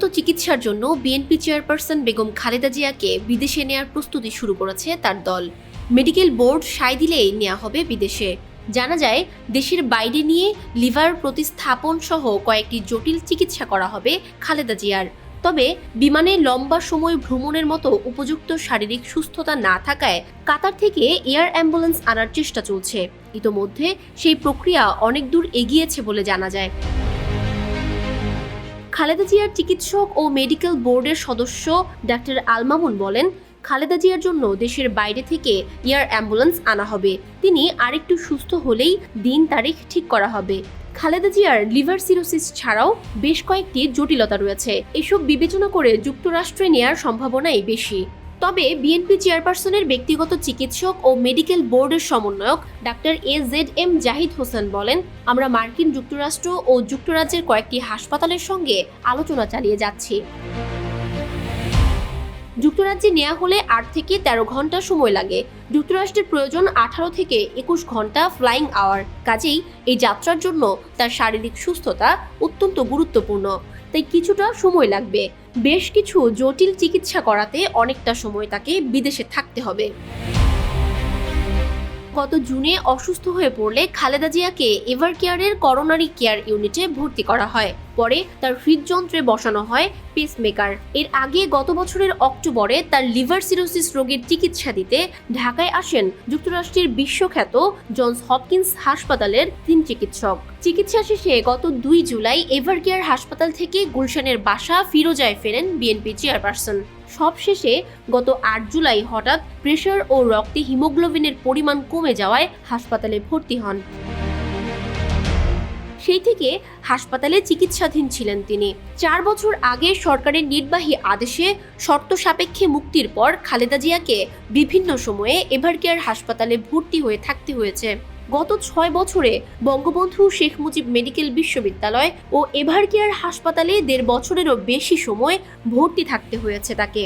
উন্নত চিকিৎসার জন্য বিএনপি চেয়ারপারসন বেগম খালেদা জিয়াকে বিদেশে নেয়ার প্রস্তুতি শুরু করেছে তার দল। মেডিকেল বোর্ড সায় দিলেই নেওয়া হবে বিদেশে। জানা যায়, দেশের বাইরে নিয়ে লিভার প্রতিস্থাপন সহ কয়েকটি জটিল চিকিৎসা করা হবে খালেদা জিয়ার। তবে বিমানে লম্বা সময় ভ্রমণের মতো উপযুক্ত শারীরিক সুস্থতা না থাকায় কাতার থেকে এয়ার অ্যাম্বুলেন্স আনার চেষ্টা চলছে। ইতোমধ্যে সেই প্রক্রিয়া অনেক দূর এগিয়েছে বলে জানা যায়। খালেদা জিয়ার চিকিৎসক ও মেডিকেল বোর্ডের সদস্য ডাক্তার আল মামুন বলেন, খালেদা জিয়ার জন্য দেশের বাইরে থেকে এয়ার অ্যাম্বুলেন্স আনা হবে। তিনি আরেকটু সুস্থ হলেই দিন তারিখ ঠিক করা হবে। খালেদা জিয়ার লিভার সিরোসিস ছাড়াও বেশ কয়েকটি জটিলতা রয়েছে। এসব বিবেচনা করে যুক্তরাষ্ট্রে নেয়ার সম্ভাবনাই বেশি। তবে বিএনপি চেয়ারপারসনের ব্যক্তিগত চিকিৎসক ও মেডিকেল বোর্ডের সমন্বয়ক ডাক্তার AZM জাহিদ হোসেন বলেন, আমরা মার্কিন যুক্তরাষ্ট্র ও যুক্তরাজ্যের কয়েকটি হাসপাতালের সঙ্গে আলোচনা চালিয়ে যাচ্ছি। যুক্তরাজ্যে নেওয়া হলে 8 থেকে 13 ঘন্টা সময় লাগে। যুক্তরাষ্ট্রের প্রয়োজন 18 থেকে 21 ঘন্টা ফ্লাইং আওয়ার। কাজেই এই যাত্রার জন্য তার শারীরিক সুস্থতা অত্যন্ত গুরুত্বপূর্ণ, তাই কিছুটা সময় লাগবে। বেশ কিছু জটিল চিকিৎসা করাতে অনেকটা সময় তাকে বিদেশে থাকতে হবে। গত জুনে অসুস্থ হয়ে পড়লে খালেদা জিয়াকে এভারকেয়ারের করোনারি কেয়ার ইউনিটে ভর্তি করা হয়। পরে তার হৃদযন্ত্রে বসানো হয় পেসমেকার। এর আগে গত বছরের অক্টোবরে তার লিভার সিরোসিস রোগের চিকিৎসা দিতে ঢাকায় আসেন যুক্তরাষ্ট্রের বিশ্বখ্যাত জনস হপকিন্স হাসপাতালের 3 চিকিৎসক। চিকিৎসা শেষে গত 2 জুলাই এভারকেয়ার হাসপাতাল থেকে গুলশানের বাসা ফিরোজায় ফেরেন বিএনপি চেয়ারপারসন। সবশেষে গত 8 জুলাই হঠাৎ প্রেশার ও রক্তে হিমোগ্লোবিনের পরিমাণ কমে যাওয়ায় হাসপাতালে ভর্তি হন। সেই থেকে হাসপাতালে চিকিৎসাধীন ছিলেন তিনি। 4 বছর আগে সরকারের নির্বাহী আদেশে শর্ত সাপেক্ষে মুক্তির পর খালেদা জিয়াকে বিভিন্ন সময়ে এভারকেয়ার হাসপাতালে ভর্তি হয়ে থাকতে হয়েছে। গত 6 বছরে বঙ্গবন্ধু শেখ মুজিব মেডিকেল বিশ্ববিদ্যালয় ও এভারকেয়ার হাসপাতালে 1.5 বছরেরও বেশি সময় ভর্তি থাকতে হয়েছে তাকে।